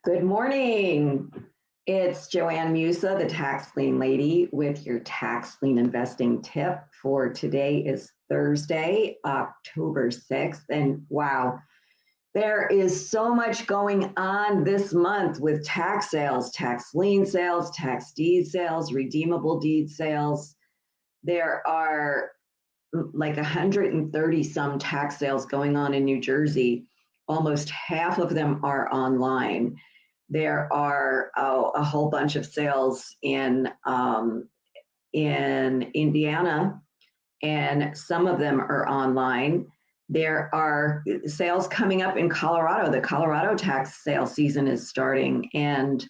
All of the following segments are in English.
Good morning. It's Joanne Musa, the tax lien lady, with your tax lien investing tip for today is Thursday, October 6th. And wow, there is so much going on this month with tax sales, tax lien sales, tax deed sales, redeemable deed sales. There are like 130 some tax sales going on in New Jersey. Almost half of them are online. There are a whole bunch of sales in Indiana, and some of them are online. There are sales coming up in Colorado. The Colorado tax sale season is starting, and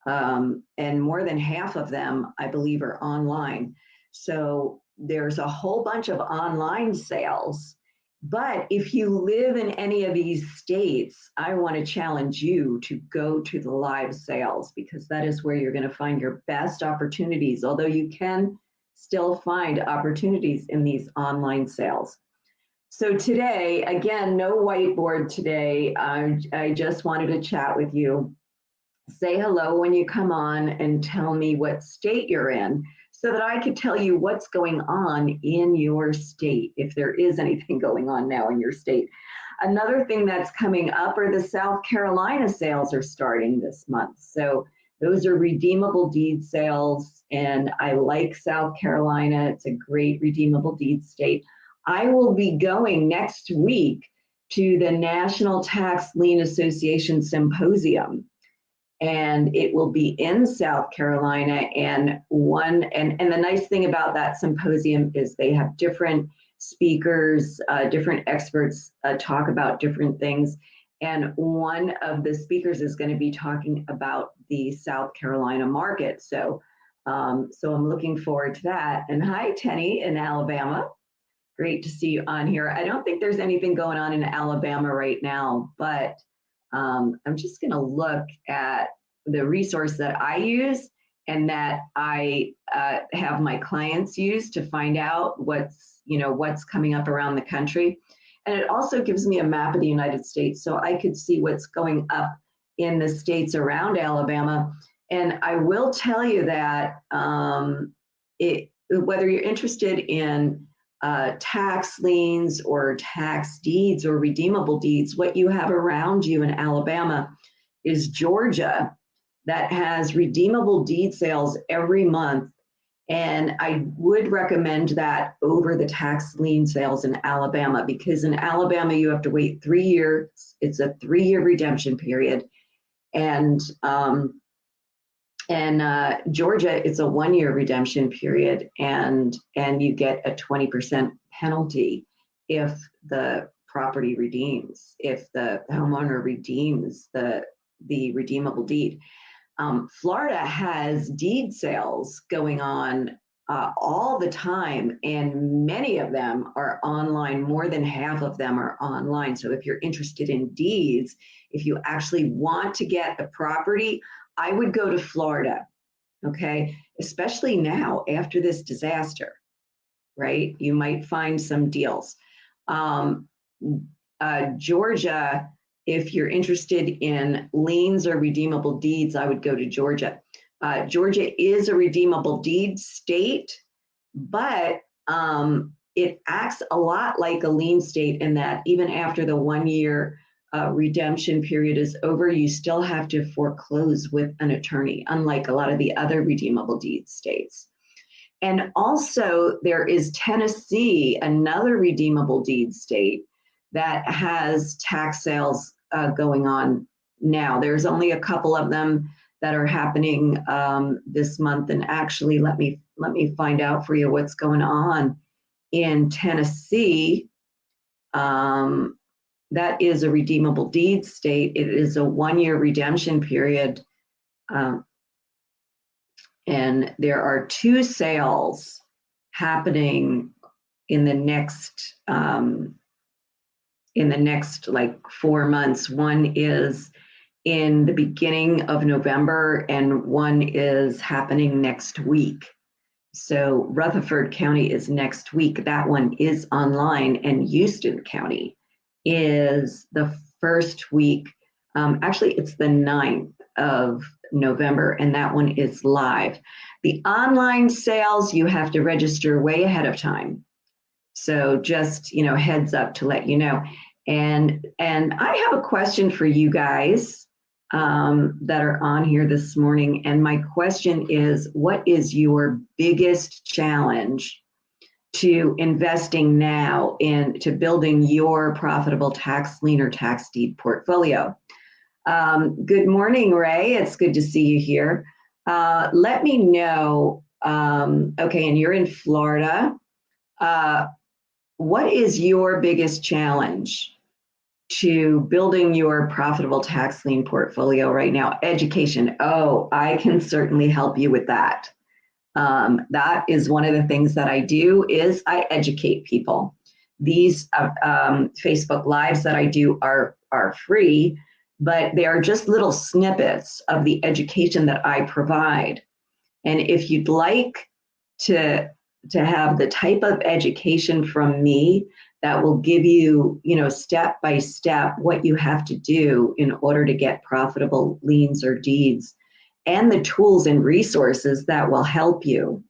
more than half of them, I believe, are online. So there's a whole bunch of online sales. But if you live in any of these states, I want to challenge you to go to the live sales because that is where you're going to find your best opportunities, although you can still find opportunities in these online sales. So today, again, no whiteboard today. I just wanted to chat with you. Say hello when you come on and tell me what state you're in so that I could tell you what's going on in your state, if there is anything going on now in your state. Another thing that's coming up are the South Carolina sales are starting this month. So those are redeemable deed sales, and I like South Carolina. It's a great redeemable deed state. I will be going next week to the National Tax Lien Association Symposium, and it will be in South Carolina. And the nice thing about that symposium is they have different speakers, different experts talk about different things. And one of the speakers is going to be talking about the South Carolina market. So I'm looking forward to that. And hi, Tenny in Alabama. Great to see you on here. I don't think there's anything going on in Alabama right now, but I'm just going to look at the resource that I use and that I have my clients use to find out what's coming up around the country. And it also gives me a map of the United States so I could see what's going up in the states around Alabama. And I will tell you that whether you're interested in tax liens or tax deeds or redeemable deeds, what you have around you in Alabama is Georgia that has redeemable deed sales every month. And I would recommend that over the tax lien sales in Alabama, because in Alabama, you have to wait 3 years. It's a 3-year redemption period. And Georgia, it's a 1-year redemption period, and you get a 20% penalty if the property redeems, if the homeowner redeems the redeemable deed. Florida has deed sales going on all the time, and many of them are online. More than half of them are online. So if you're interested in deeds, if you actually want to get the property, I would go to Florida, okay? Especially now after this disaster, right? You might find some deals. Georgia, if you're interested in liens or redeemable deeds, I would go to Georgia. Georgia is a redeemable deed state, but it acts a lot like a lien state in that even after the 1-year redemption period is over, you still have to foreclose with an attorney, unlike a lot of the other redeemable deed states. And also there is Tennessee, another redeemable deed state that has tax sales going on now. There's only a couple of them that are happening this month. And actually, let me find out for you what's going on in Tennessee. That is a redeemable deed state. It is a 1-year redemption period. And there are 2 sales happening in the next like 4 months. One is in the beginning of November, and one is happening next week. So Rutherford County is next week. That one is online, and Houston County is the first week Actually, it's the 9th of November, and that one is live. The online sales, you have to register way ahead of time. So just, heads up to let you know. And I have a question for you guys that are on here this morning. And my question is, what is your biggest challenge to investing now into building your profitable tax lien or tax deed portfolio? Good morning, Ray. It's good to see you here. Let me know. Okay, and you're in Florida. What is your biggest challenge to building your profitable tax lien portfolio right now? Education. Oh, I can certainly help you with that. That is one of the things that I do is I educate people. These Facebook Lives that I do are free, but they are just little snippets of the education that I provide. And if you'd like to have the type of education from me that will give you, step by step what you have to do in order to get profitable liens or deeds, and the tools and resources that will help you.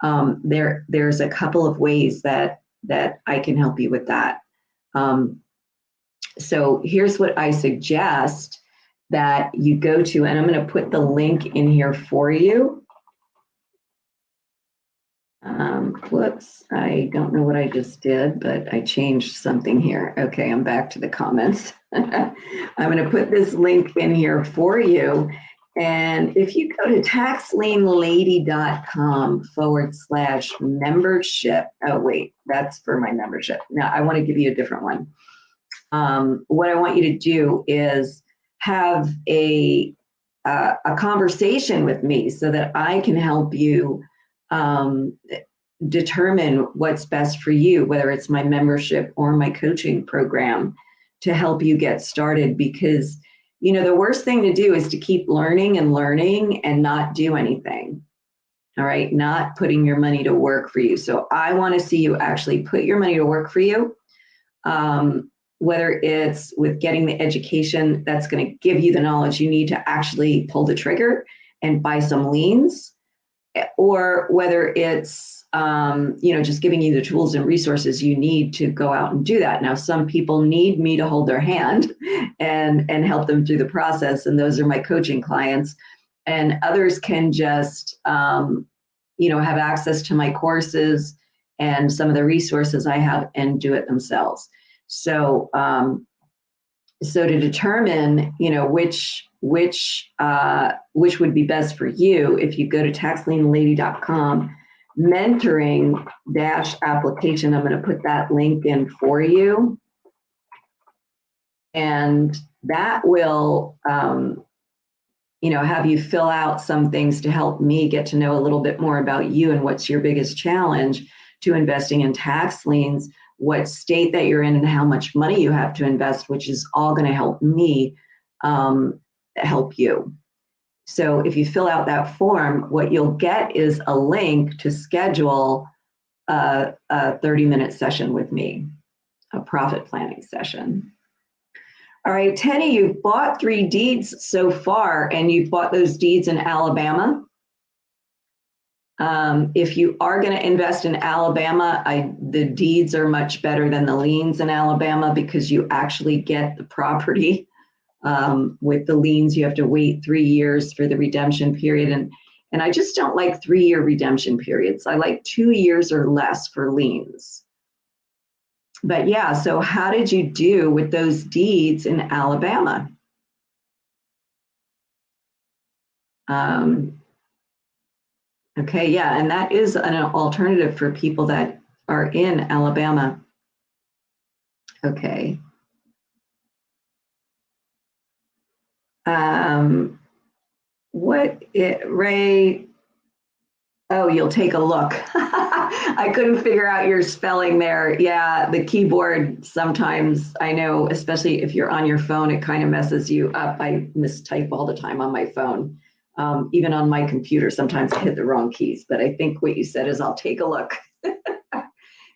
There's a couple of ways that I can help you with that. So here's what I suggest that you go to, and I'm going to put the link in here for you. Whoops, I don't know what I just did, but I changed something here. Okay, I'm back to the comments. I'm going to put this link in here for you. And if you go to taxlienlady.com/membership, oh wait, that's for my membership. Now I want to give you a different one. What I want you to do is have a conversation with me so that I can help you determine what's best for you, whether it's my membership or my coaching program, to help you get started. Because, the worst thing to do is to keep learning and not do anything. All right, not putting your money to work for you. So I want to see you actually put your money to work for you, whether it's with getting the education that's going to give you the knowledge you need to actually pull the trigger and buy some liens, or whether it's just giving you the tools and resources you need to go out and do that. Now, some people need me to hold their hand and help them through the process, and those are my coaching clients. And others can just, have access to my courses and some of the resources I have and do it themselves. So, so to determine, which would be best for you, if you go to taxlienlady.com, mentoring-application, I'm going to put that link in for you. And that will, have you fill out some things to help me get to know a little bit more about you and what's your biggest challenge to investing in tax liens, what state that you're in, and how much money you have to invest, which is all going to help me help you. So if you fill out that form, what you'll get is a link to schedule a 30-minute session with me, a profit planning session. All right, Tenny, you've bought 3 deeds so far, and you've bought those deeds in Alabama. If you are going to invest in Alabama, the deeds are much better than the liens in Alabama, because you actually get the property. With the liens, you have to wait 3 years for the redemption period. And I just don't like 3-year redemption periods. I like 2 years or less for liens. But yeah, so how did you do with those deeds in Alabama? Okay, yeah, and that is an alternative for people that are in Alabama. Okay. Ray, oh, you'll take a look. I couldn't figure out your spelling there. Yeah, the keyboard sometimes, I know, especially if you're on your phone, it kind of messes you up. I mistype all the time on my phone. Even on my computer, sometimes I hit the wrong keys, but I think what you said is I'll take a look.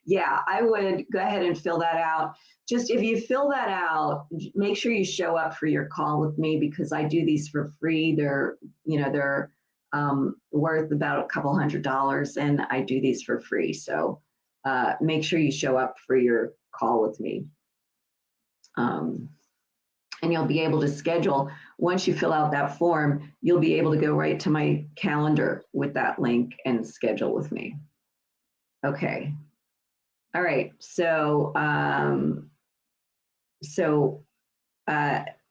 Yeah, I would go ahead and fill that out. Just if you fill that out, make sure you show up for your call with me because I do these for free. They're worth about a couple $100 and I do these for free. So make sure you show up for your call with me. And you'll be able to schedule, once you fill out that form, you'll be able to go right to my calendar with that link and schedule with me. Okay. All right. So,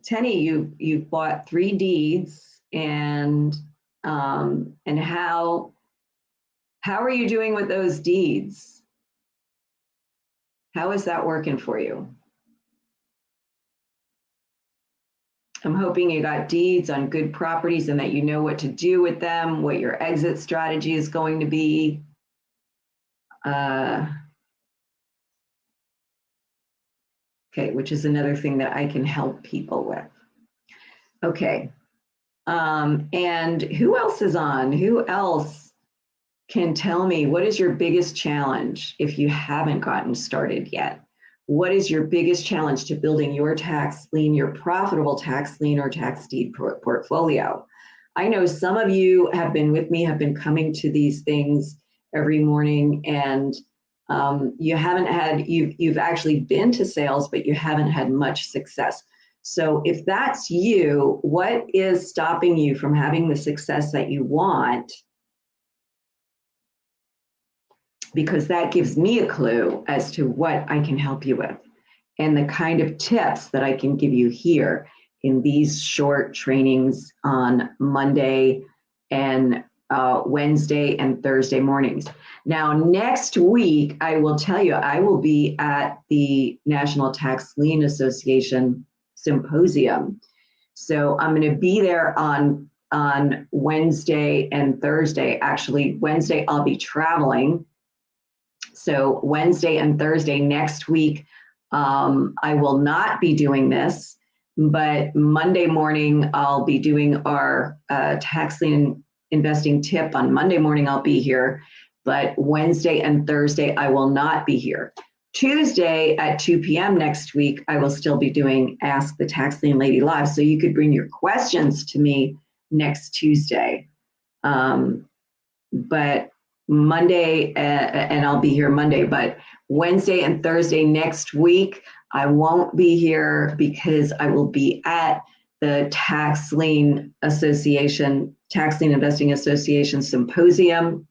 Tenny, you've bought 3 deeds, and how are you doing with those deeds? How is that working for you? I'm hoping you got deeds on good properties and that you know what to do with them, what your exit strategy is going to be. Okay, which is another thing that I can help people with. Okay, and who else is on? Who else can tell me what is your biggest challenge if you haven't gotten started yet? What is your biggest challenge to building your tax lien, your profitable tax lien or tax deed portfolio? I know some of you have been with me, have been coming to these things every morning, and you've actually been to sales, but you haven't had much success. So if that's you, what is stopping you from having the success that you want? Because that gives me a clue as to what I can help you with and the kind of tips that I can give you here in these short trainings on Monday and Wednesday and Thursday mornings. Now, next week, I will tell you, I will be at the National Tax Lien Association Symposium. So I'm going to be there on Wednesday and Thursday. Actually, Wednesday, I'll be traveling. So Wednesday and Thursday next week, I will not be doing this, but Monday morning, I'll be doing our tax lien investing tip. On Monday morning, I'll be here, but Wednesday and Thursday, I will not be here. Tuesday at 2 p.m. next week, I will still be doing Ask the Tax Lien Lady Live. So you could bring your questions to me next Tuesday. But Monday, and I'll be here Monday, but Wednesday and Thursday next week, I won't be here because I will be at the Tax Lien Investing Association Symposium,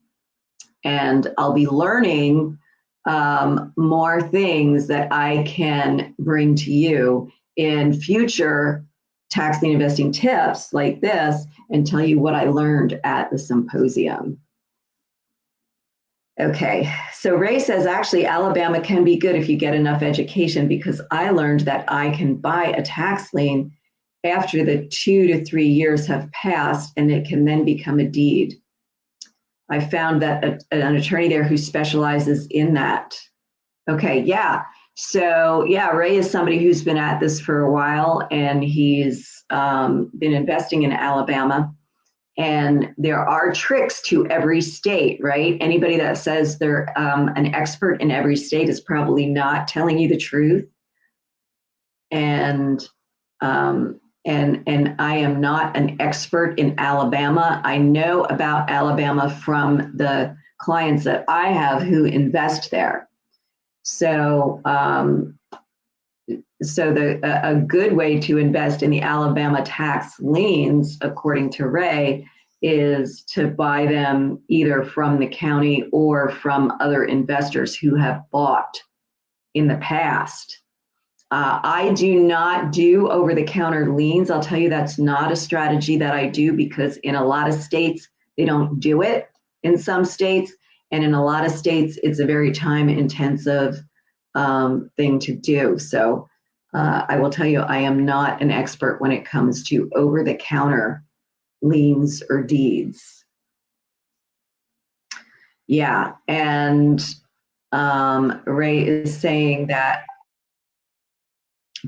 and I'll be learning more things that I can bring to you in future tax lien investing tips like this and tell you what I learned at the symposium. Okay, so Ray says, actually, Alabama can be good if you get enough education because I learned that I can buy a tax lien after the 2 to 3 years have passed and it can then become a deed. I found that an attorney there who specializes in that. Okay, yeah. So yeah, Ray is somebody who's been at this for a while and he's been investing in Alabama. And there are tricks to every state, right? Anybody that says they're an expert in every state is probably not telling you the truth. And I am not an expert in Alabama. I know about Alabama from the clients that I have who invest there. So, a good way to invest in the Alabama tax liens, according to Ray, is to buy them either from the county or from other investors who have bought in the past. I do not do over-the-counter liens. I'll tell you that's not a strategy that I do because in a lot of states, they don't do it. In some states, and in a lot of states, it's a very time-intensive thing to do. So I will tell you, I am not an expert when it comes to over-the-counter liens or deeds. Yeah, and Ray is saying that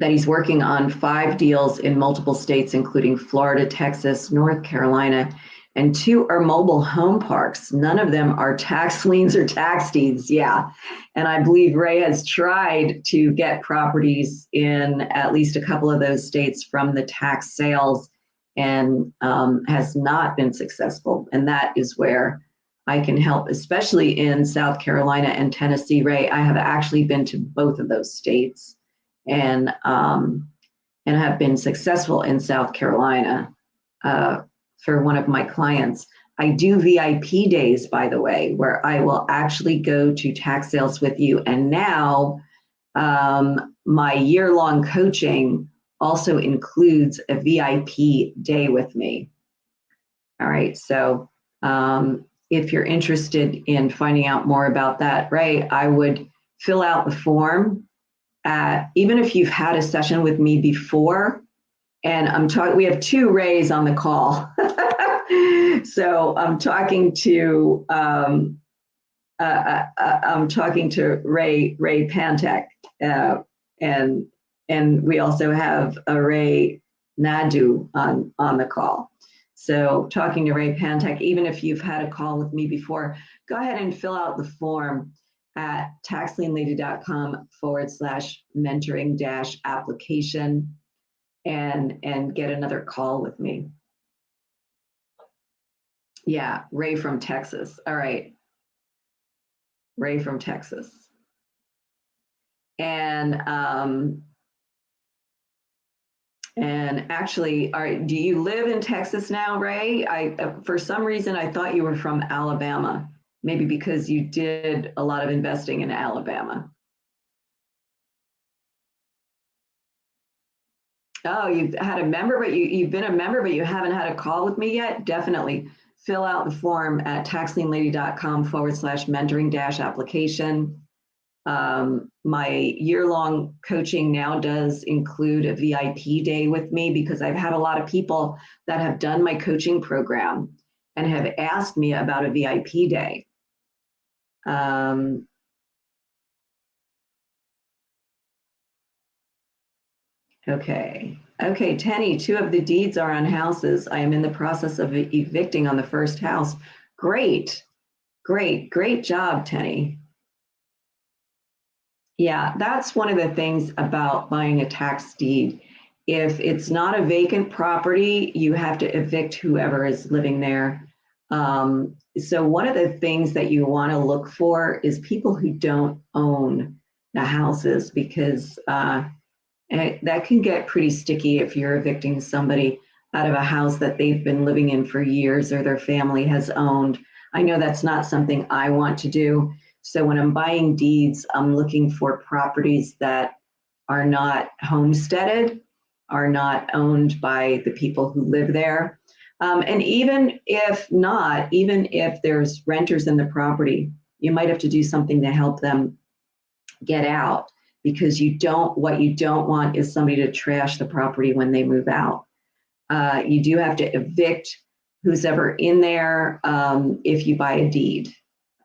he's working on 5 deals in multiple states, including Florida, Texas, North Carolina, and 2 are mobile home parks. None of them are tax liens or tax deeds. Yeah. And I believe Ray has tried to get properties in at least a couple of those states from the tax sales and has not been successful. And that is where I can help, especially in South Carolina and Tennessee. Ray, I have actually been to both of those states and have been successful in South Carolina for one of my clients. I do VIP days, by the way, where I will actually go to tax sales with you. And now my year-long coaching also includes a VIP day with me. All right, so if you're interested in finding out more about that, Ray, I would fill out the form. Even if you've had a session with me before, and I'm talking, we have 2 Rays on the call. So I'm talking to Ray Pantek, and we also have a Ray Nadu on the call. So talking to Ray Pantek, even if you've had a call with me before, go ahead and fill out the form at taxlienlady.com/mentoring-application and get another call with me. Yeah, Ray from Texas. All right. Ray from Texas. And actually, do you live in Texas now, Ray? For some reason, I thought you were from Alabama, maybe because you did a lot of investing in Alabama. Oh, you've had a member, but you've been a member, but you haven't had a call with me yet? Definitely fill out the form at taxlienlady.com/mentoring-application. My year-long coaching now does include a VIP day with me because I've had a lot of people that have done my coaching program and have asked me about a VIP day. Okay, Tenny, 2 of the deeds are on houses. I am in the process of evicting on the first house. Great job, Tenny. Yeah, that's one of the things about buying a tax deed. If it's not a vacant property, you have to evict whoever is living there. So one of the things that you want to look for is people who don't own the houses, because that can get pretty sticky if you're evicting somebody out of a house that they've been living in for years or their family has owned. I know that's not something I want to do. So when I'm buying deeds, I'm looking for properties that are not homesteaded, are not owned by the people who live there. And even if not, even if there's renters in the property, you might have to do something to help them get out, because what you don't want is somebody to trash the property when they move out. You do have to evict who's ever in there if you buy a deed.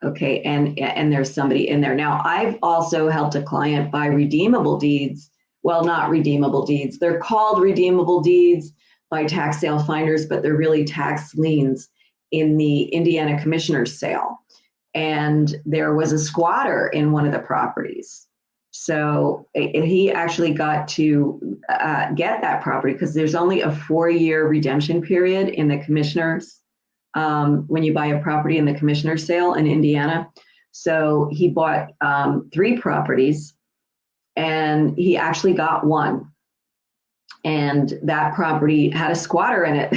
Okay, and there's somebody in there. Now, I've also helped a client buy redeemable deeds. Well, not redeemable deeds. They're called redeemable deeds by tax sale finders, but they're really tax liens in the Indiana commissioner's sale. And there was a squatter in one of the properties. So he actually got to get that property because there's only a 4-year redemption period in the commissioner's when you buy a property in the commissioner's sale in Indiana. So he bought 3 properties and he actually got one. And that property had a squatter in it.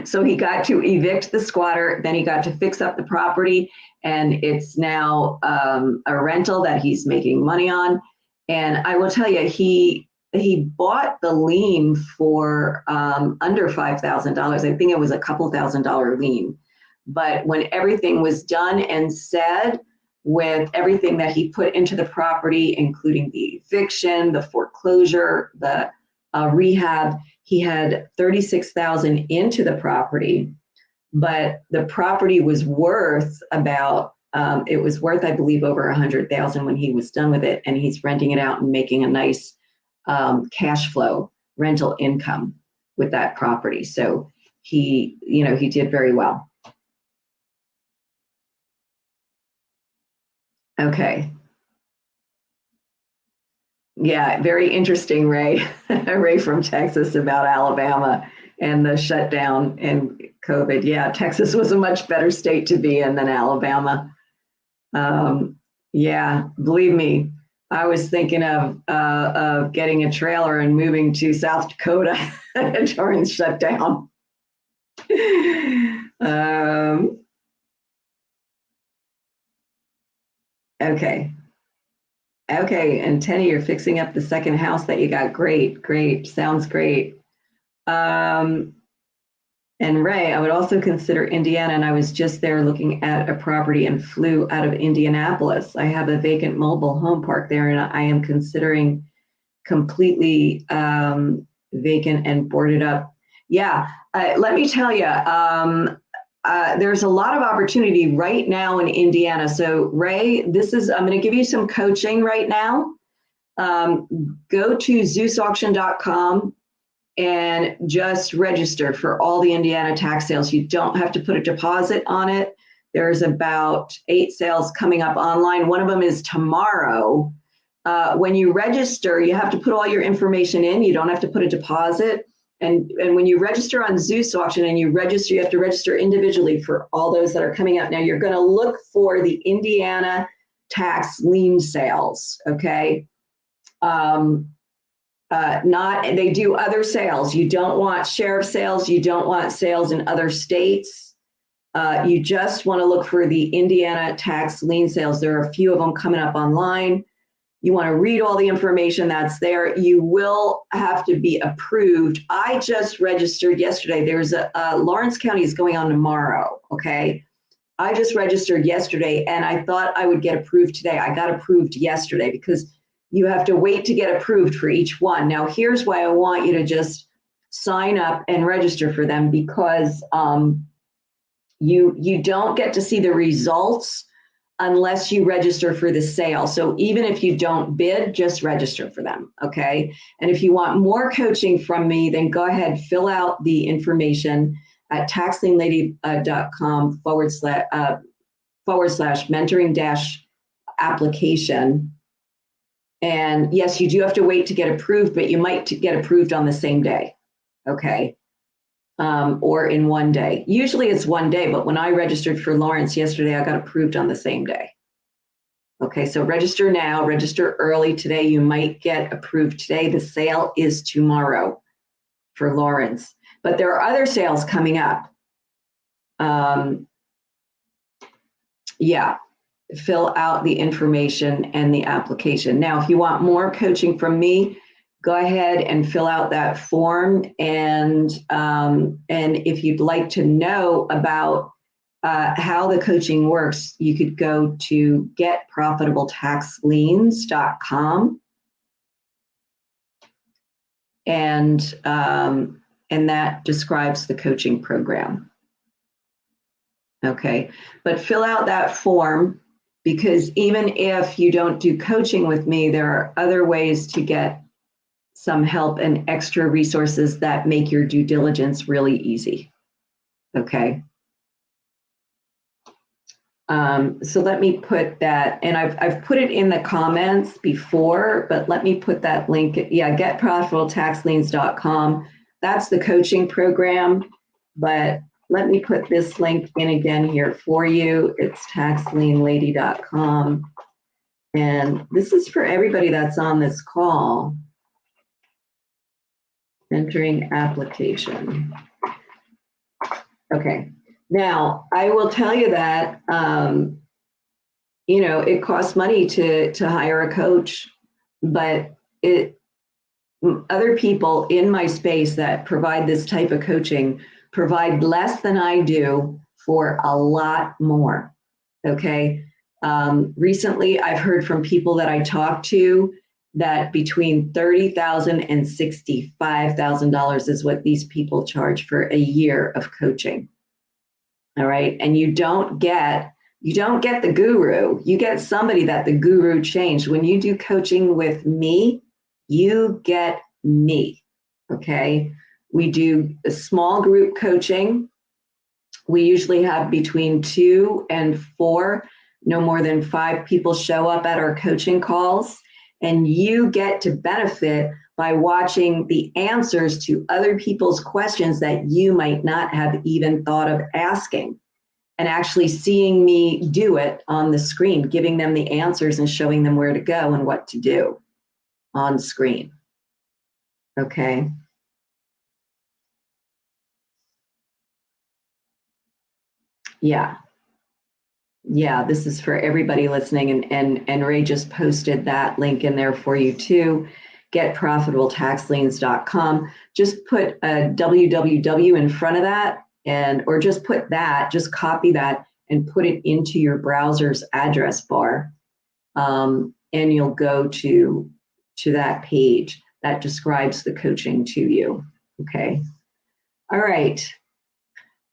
So he got to evict the squatter, then he got to fix up the property, and it's now a rental that he's making money on. And I will tell you, he bought the lien for under $5,000. I think it was a couple $1,000 lien. But when everything was done and said, with everything that he put into the property, including the eviction, the foreclosure, the rehab, he had $36,000 into the property, but the property was worth about, it was worth, I believe, over $100,000 when he was done with it, and he's renting it out and making a nice cash flow rental income with that property. So he did very well. Okay. Yeah, very interesting, Ray. Ray from Texas about Alabama and the shutdown and COVID. Yeah, Texas was a much better state to be in than Alabama. Yeah, believe me, I was thinking of getting a trailer and moving to South Dakota during the shutdown. Okay. Okay, and Tenny, you're fixing up the second house that you got. Great, great. Sounds great. Um, and Ray, I would also consider Indiana, and I was just there looking at a property and flew out of Indianapolis. I have a vacant mobile home park there, and I am considering completely vacant and boarded up. Yeah, let me tell you, there's a lot of opportunity right now in Indiana. So Ray, I'm going to give you some coaching right now. Go to ZeusAuction.com and just register for all the Indiana tax sales. You don't have to put a deposit on it. There's about 8 sales coming up online. One of them is tomorrow. When you register, you have to put all your information in. You don't have to put a deposit. And when you register on Zeus Auction and you have to register individually for all those that are coming up. Now you're going to look for the Indiana tax lien sales, okay? They do other sales. You don't want sheriff sales. You don't want sales in other states. You just want to look for the Indiana tax lien sales. There are a few of them coming up online. You want to read all the information that's there. You will have to be approved. I just registered yesterday. There's Lawrence County is going on tomorrow, okay? I just registered yesterday and I thought I would get approved today. I got approved yesterday because you have to wait to get approved for each one. Now, here's why I want you to just sign up and register for them, because you don't get to see the results unless you register for the sale. So even if you don't bid, just register for them, okay? And if you want more coaching from me, then go ahead, fill out the information at taxlienlady.com / mentoring - application. And yes, you do have to wait to get approved, but you might get approved on the same day, okay? Or in one day. Usually it's one day, but when I registered for Lawrence yesterday, I got approved on the same day. Okay, so register now, register early today. You might get approved today. The sale is tomorrow for Lawrence, but there are other sales coming up. Yeah, fill out the information and the application. Now, if you want more coaching from me, go ahead and fill out that form. And if you'd like to know about how the coaching works, you could go to getprofitabletexliens.com. And that describes the coaching program. Okay, but fill out that form, because even if you don't do coaching with me, there are other ways to get some help and extra resources that make your due diligence really easy. Okay. So let me put that, and I've put it in the comments before, but let me put that link. Yeah, getprofitabletexliens.com. That's the coaching program, but let me put this link in again here for you. It's taxlienlady.com. And this is for everybody that's on this call. Entering application. Okay. Now, I will tell you that, it costs money to hire a coach, but other people in my space that provide this type of coaching provide less than I do for a lot more, okay? Recently, I've heard from people that I talk to that between $30,000 and $65,000 is what these people charge for a year of coaching. All right, and you don't get the guru. You get somebody that the guru changed. When you do coaching with me, you get me. Okay, We do a small group coaching. We usually have between 2 and 4, no more than 5 people show up at our coaching calls. And you get to benefit by watching the answers to other people's questions that you might not have even thought of asking, and actually seeing me do it on the screen, giving them the answers and showing them where to go and what to do on screen. Okay. Yeah. Yeah, this is for everybody listening, and Ray just posted that link in there for you too. GetProfitableTaxLiens.com. Just put a www in front of that, or just put that, just copy that and put it into your browser's address bar, and you'll go to that page that describes the coaching to you. Okay. All right.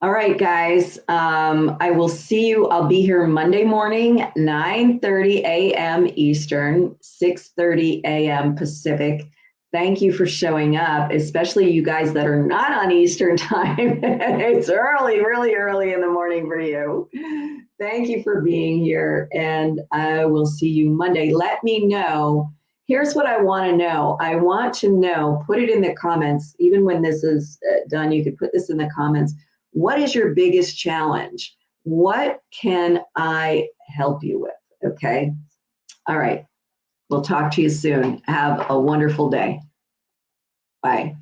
All right, guys. I will see you. I'll be here Monday morning, 9:30 a.m. Eastern, 6:30 a.m. Pacific. Thank you for showing up, especially you guys that are not on Eastern time. It's early, really early in the morning for you. Thank you for being here, and I will see you Monday. Let me know. Here's what I want to know. I want to know, put it in the comments. Even when this is done, you could put this in the comments. What is your biggest challenge? What can I help you with? Okay. All right. We'll talk to you soon. Have a wonderful day. Bye.